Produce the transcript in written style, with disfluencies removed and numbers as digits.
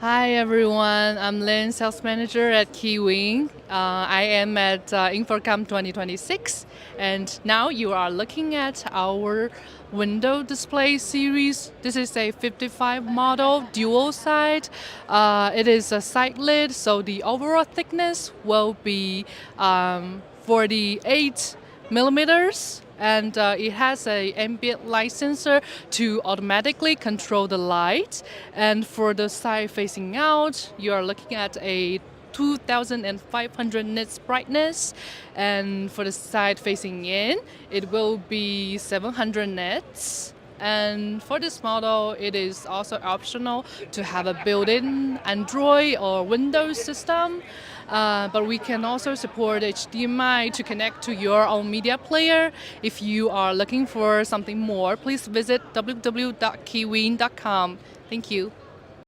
Hi everyone, I'm Lynn, sales manager at Keewin. I am at InfoComm 2026, and now you are looking at our window display series. This is a 55 model dual side. It is a side lid, so the overall thickness will be 48 millimeters, and it has a ambient light sensor to automatically control the light. And for the side facing out, you are looking at a 2500 nits brightness, and for the side facing in, it will be 700 nits. And for this model, it is also optional to have a built-in Android or Windows system. But we can also support HDMI to connect to your own media player. If you are looking for something more, please visit www.keywin.com. Thank you.